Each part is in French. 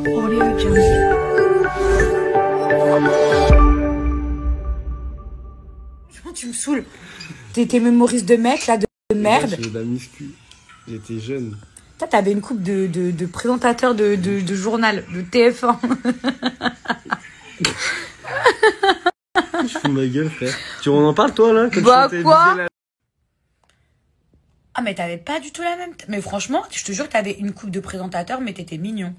Audio Jungle. Tu me saoules. T'es mémoriste de mec, là, de merde. J'ai de la muscu. J'étais jeune. Toi, t'avais une coupe de présentateur de journal, de TF1. Je fous ma gueule, frère. Tu en parles, toi, là quand Bah, tu quoi la... Ah, mais t'avais pas du tout la même... Mais franchement, je te jure que t'avais une coupe de présentateur, mais t'étais mignon.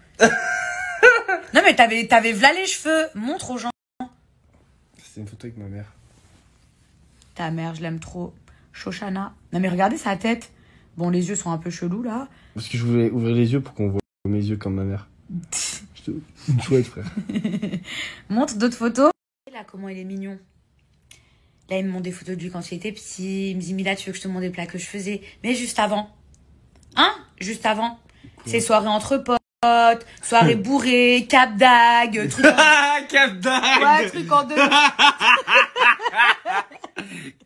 Non, mais t'avais v'là les cheveux. Montre aux gens. C'était une photo avec ma mère. Ta mère, je l'aime trop. Shoshana. Non, mais regardez sa tête. Bon, les yeux sont un peu chelous, là. Parce que je voulais ouvrir les yeux pour qu'on voit mes yeux comme ma mère. Une chouette, frère. Montre d'autres photos. Là, comment il est mignon. Là, il me montre des photos de lui quand il était petit. Il me dit, Mila, tu veux que je te montre des plats que je faisais? Mais juste avant. Hein? Juste avant. C'est soirée entre potes, soirée bourrée, Cap d'Agde, truc en... Cap d'Agde. Ouais, truc en deux.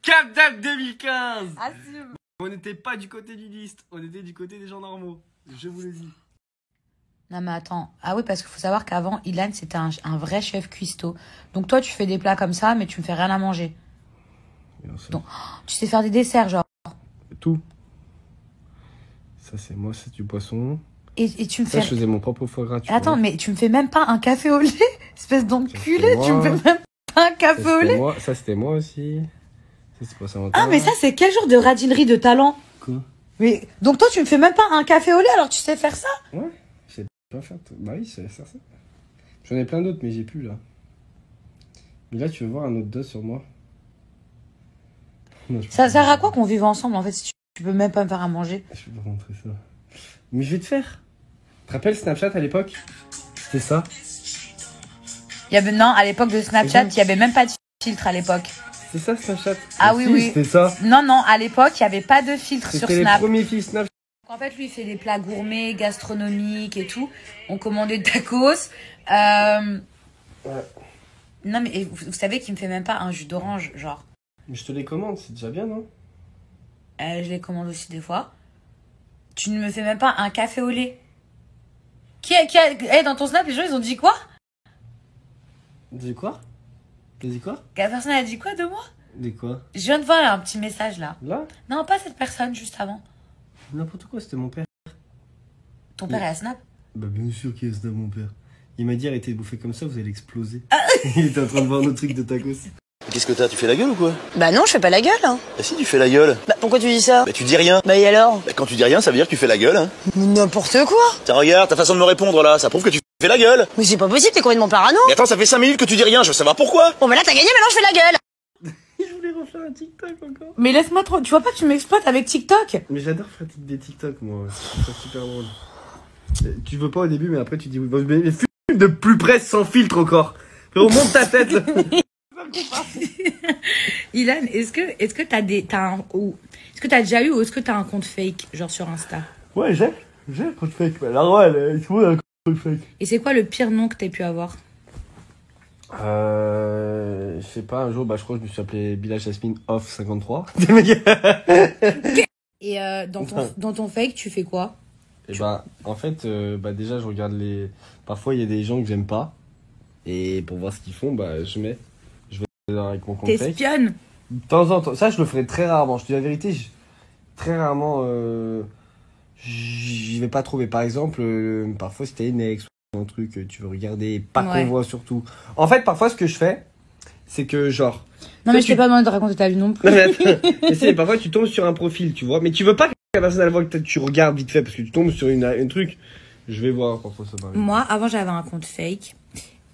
Cap d'Agde 2015. Assume. On n'était pas du côté du liste, on était du côté des gens normaux. Je vous le dis. Non mais attends, ah oui parce qu'il faut savoir qu'avant Ilan c'était un vrai chef cuistot. Donc toi tu fais des plats comme ça mais tu me fais rien à manger. Donc tu sais faire des desserts genre. Tout. Ça c'est moi, c'est du poisson. Et tu me ça, fais... je faisais mon propre foie gras. Attends vois. Mais tu me fais même pas un café au lait, espèce d'enculé, tu me fais même pas un café au lait. Ça c'était moi aussi. Ça c'est pas ça. Ah mais ça c'est quel genre de radinerie de talent? Quoi? Mais donc toi tu me fais même pas un café au lait alors tu sais faire ça? Ouais. Pas faire. Bah oui, c'est ça. J'en ai plein d'autres, mais j'ai plus là. Mais là, tu veux voir un autre dos sur moi? Non, ça sert à quoi qu'on vive ensemble en fait si tu peux même pas me faire à manger? Je peux pas montrer ça. Mais je vais te faire. Tu te rappelles Snapchat à l'époque? C'était ça? Non, à l'époque de Snapchat, il y avait même pas de filtre à l'époque. C'est ça Snapchat? Ah oui, oui. C'était ça. Non, à l'époque, il y avait pas de filtre sur Snap. C'était les premiers filtres Snapchat. En fait, lui, il fait des plats gourmets, gastronomiques et tout. On commandait des tacos. Ouais. Non, mais vous savez qu'il me fait même pas un jus d'orange, genre. Mais je te les commande, c'est déjà bien, non? Je les commande aussi des fois. Tu ne me fais même pas un café au lait. Dans ton Snap, les gens, ils ont dit quoi? Dis quoi? T'as dit quoi? La personne a dit quoi de moi? Dis quoi? Je viens de voir un petit message, là. Là? Non, pas cette personne, juste avant. N'importe quoi, c'était mon père. Ton père est à Snap? Bah bien sûr qu'il est à Snap, mon père. Il m'a dit arrêtez de bouffer comme ça, vous allez exploser. Il était en train de voir nos trucs de tacos. Qu'est-ce que t'as? Tu fais la gueule ou quoi? Bah non, je fais pas la gueule, hein. Bah si, tu fais la gueule. Bah pourquoi tu dis ça? Bah tu dis rien. Bah et alors? Bah quand tu dis rien, ça veut dire que tu fais la gueule, hein. Mais n'importe quoi. Tiens, regarde, ta façon de me répondre là, ça prouve que tu fais la gueule. Mais c'est pas possible, t'es complètement parano. Mais attends, ça fait 5 minutes que tu dis rien, je veux savoir pourquoi. Bon bah là t'as gagné, maintenant je fais la gueule. Je voulais refaire un TikTok encore. Mais laisse-moi trop. Tu vois pas que tu m'exploites avec TikTok? Mais j'adore faire des TikTok, moi. C'est super drôle. Tu veux pas au début, mais après tu dis oui. Mais filme de plus près sans filtre encore. Remonte ta tête. Ilan, est-ce que t'as est-ce que t'as déjà eu ou est-ce que t'as un compte fake, genre sur Insta? Ouais, j'ai un compte fake. Alors ouais, il faut un compte fake. Et c'est quoi le pire nom que t'aies pu avoir? Je sais pas, un jour, bah je crois que je me suis appelé Bila Jasmine Off 53. Et dans ton fake, tu fais quoi? Et bah, en fait, bah déjà, je regarde les... Parfois, il y a des gens que j'aime pas. Et pour voir ce qu'ils font, bah je vais avec mon compte fake. T'espionnes? De temps en temps. Ça, je le ferai très rarement. Je te dis la vérité, très rarement, j'y vais pas trop. Mais par exemple, parfois, c'était une ex ou un truc, tu veux regarder, pas qu'on voit surtout. En fait, parfois, ce que je fais, c'est que genre... Non, mais je t'ai pas demandé de raconter ta vie non plus. Mais parfois, tu tombes sur un profil, tu vois. Mais tu veux pas que la personne, elle voit que tu regardes vite fait, parce que tu tombes sur un truc. Je vais voir parfois ça m'arrive. Moi, avant, j'avais un compte fake.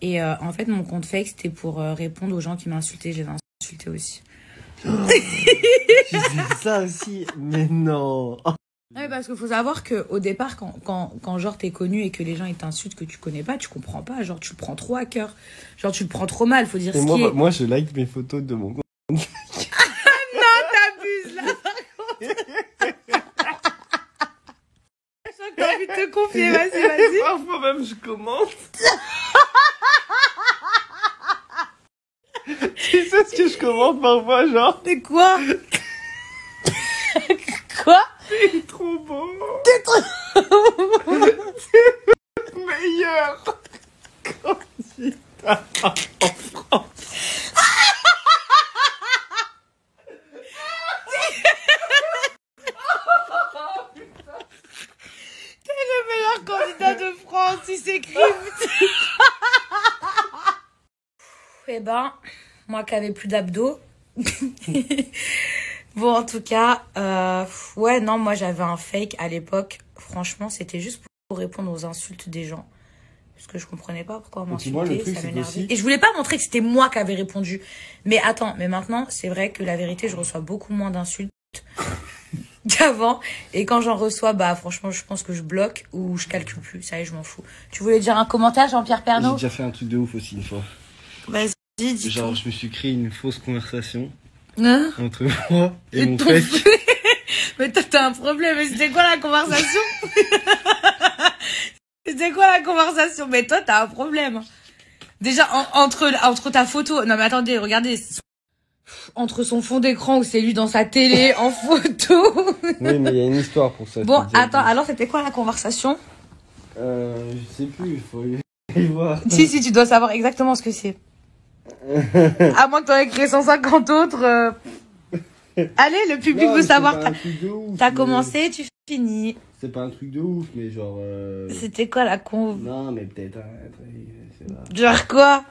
Et en fait, mon compte fake, c'était pour répondre aux gens qui m'insultaient. J'avais insulté aussi. J'ai ça aussi, mais non. Ouais, parce qu'il faut savoir qu'au départ, quand genre t'es connu et que les gens ils t'insultent que tu connais pas, tu comprends pas. Genre, tu le prends trop à cœur. Genre, tu le prends trop mal, faut dire et ce moi, qui est. Moi, je like mes photos de mon compte. Non, t'abuses là, par contre. J'ai envie de te confier, vas-y. Parfois même, je commente. Tu sais ce que je commente parfois, genre? C'est quoi? Quoi? C'est trop beau. C'est trop... Mais meilleur candidat en France. T'es le meilleur candidat de France, il s'écrit. Eh ben, moi qui avais plus d'abdos. Bon, en tout cas, ouais, non, moi j'avais un fake à l'époque. Franchement, c'était juste pour répondre aux insultes des gens. Parce que je comprenais pas pourquoi on Et puis moi, le m'insultait, truc, ça c'est m'énervait. qu'aussi- Et je voulais pas montrer que c'était moi qui avais répondu. Mais attends, mais maintenant, c'est vrai que la vérité, je reçois beaucoup moins d'insultes qu'avant. Et quand j'en reçois, bah franchement, je pense que je bloque ou je calcule plus. Ça y est, je m'en fous. Tu voulais dire un commentaire, Jean-Pierre J'ai Pernaut? déjà fait un truc de ouf aussi une fois. Vas-y, dis Genre, tout. je me suis créé une fausse conversation Hein? entre moi et mon Ton fake. Mais toi, t'as un problème. Mais c'était quoi la conversation? C'était quoi la conversation? Mais toi, t'as un problème. Déjà, entre ta photo... Non, mais attendez, regardez. Entre son fond d'écran où c'est lui dans sa télé en photo. Oui, mais il y a une histoire pour ça. Bon, je t'ai déjà attends, dit. alors c'était quoi la conversation? Je sais plus, il faut y voir. Si, tu dois savoir exactement ce que c'est. À moins que t'en aies créé 150 autres. Allez, le public Non, veut c'est savoir. pas un truc de ouf, T'as mais- commencé, tu finis. C'est pas un truc de ouf, mais genre. C'était quoi la con... Non, mais peut-être. C'est là. Genre quoi?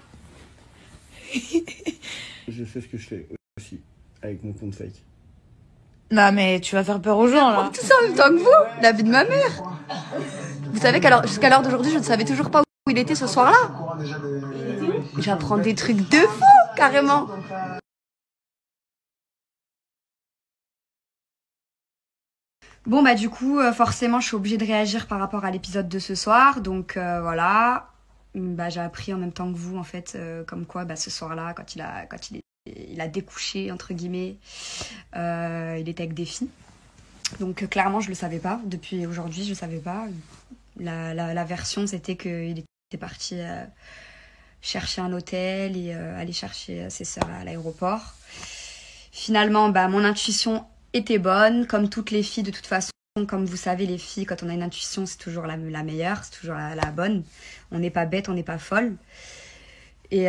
Je sais ce que je fais aussi avec mon compte fake. Non, mais tu vas faire peur aux gens, là. Tout ça en même temps que vous, la vie de ma mère. Vous savez jusqu'à l'heure d'aujourd'hui, je ne savais toujours pas où il était ce soir-là. J'apprends des trucs de fou, carrément. Bon bah du coup, forcément, je suis obligée de réagir par rapport à l'épisode de ce soir. Donc voilà, bah, j'ai appris en même temps que vous, en fait, comme quoi bah, ce soir-là, quand il a découché, entre guillemets, il était avec des filles. Donc clairement, je le savais pas. Depuis aujourd'hui, je le savais pas. La version, c'était qu'il était parti chercher un hôtel et aller chercher ses sœurs à l'aéroport. Finalement, bah, mon intuition était bonne, comme toutes les filles de toute façon. Comme vous savez, les filles, quand on a une intuition, c'est toujours la meilleure, c'est toujours la bonne. On n'est pas bête, on n'est pas folle. Et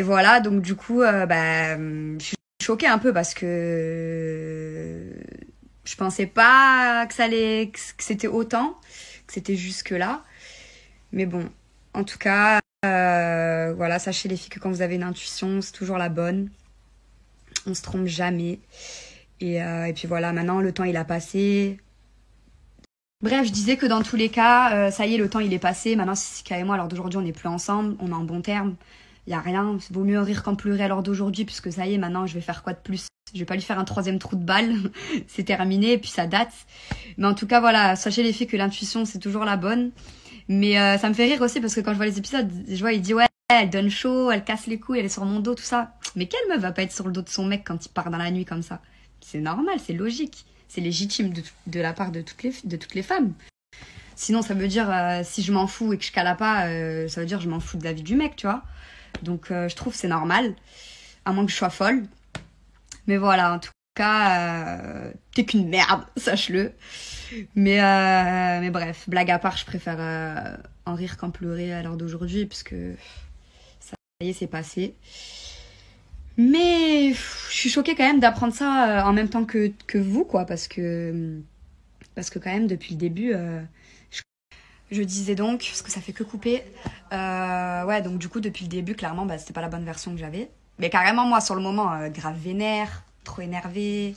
voilà, donc du coup, bah, je suis choquée un peu parce que je pensais pas que c'était autant, que c'était jusque là. Mais bon, en tout cas, voilà, sachez les filles que quand vous avez une intuition, c'est toujours la bonne. On se trompe jamais. Et puis voilà, maintenant le temps il a passé. Bref, je disais que dans tous les cas, ça y est, le temps il est passé. Maintenant, Sika et moi, à l'heure d'aujourd'hui, on n'est plus ensemble, on est en bon terme. Il n'y a rien, il vaut mieux rire qu'en pleurer à l'heure d'aujourd'hui, puisque ça y est, maintenant, je vais faire quoi de plus? Je vais pas lui faire un 3e trou de balle, c'est terminé, et puis ça date. Mais en tout cas, voilà, sachez les filles que l'intuition, c'est toujours la bonne. Mais ça me fait rire aussi, parce que quand je vois les épisodes, je vois, il dit, ouais, elle donne chaud, elle casse les couilles, elle est sur mon dos, tout ça. Mais quelle meuf va pas être sur le dos de son mec quand il part dans la nuit comme ça? C'est normal, c'est logique. C'est légitime de la part de toutes les femmes. Sinon, ça veut dire, si je m'en fous et que je cala pas, ça veut dire que je m'en fous de la vie du mec, tu vois. Donc, je trouve que c'est normal. À moins que je sois folle. Mais voilà, en tout cas, t'es qu'une merde, sache-le. Mais bref, blague à part, je préfère en rire qu'en pleurer à l'heure d'aujourd'hui, parce que ça y est, c'est passé. Mais je suis choquée quand même d'apprendre ça en même temps que vous, quoi, parce que quand même, depuis le début, je disais donc, parce que ça fait que couper, ouais, donc du coup, depuis le début, clairement, bah, c'était pas la bonne version que j'avais. Mais carrément, moi, sur le moment, grave vénère, trop énervée,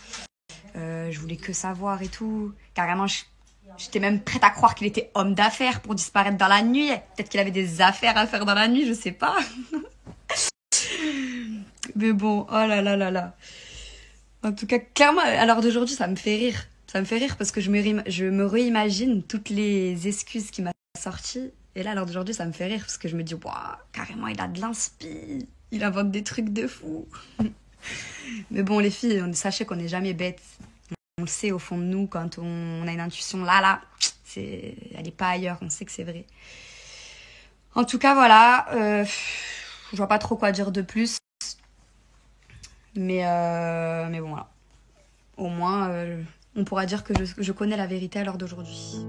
je voulais que savoir et tout. Carrément, j'étais même prête à croire qu'il était homme d'affaires pour disparaître dans la nuit. Peut-être qu'il avait des affaires à faire dans la nuit, je sais pas. Mais bon, oh là là là là. En tout cas, clairement, à l'heure d'aujourd'hui, ça me fait rire. Ça me fait rire parce que je me réimagine toutes les excuses qu'il m'a sorties. Et là, à l'heure d'aujourd'hui, ça me fait rire parce que je me dis, waouh, carrément, il a de l'inspi. Il invente des trucs de fou. Mais bon, les filles, sachez qu'on n'est jamais bêtes. On le sait au fond de nous quand on a une intuition là, elle n'est pas ailleurs, on sait que c'est vrai. En tout cas, voilà. Je vois pas trop quoi dire de plus. Mais bon, voilà. Au moins, on pourra dire que je connais la vérité à l'heure d'aujourd'hui.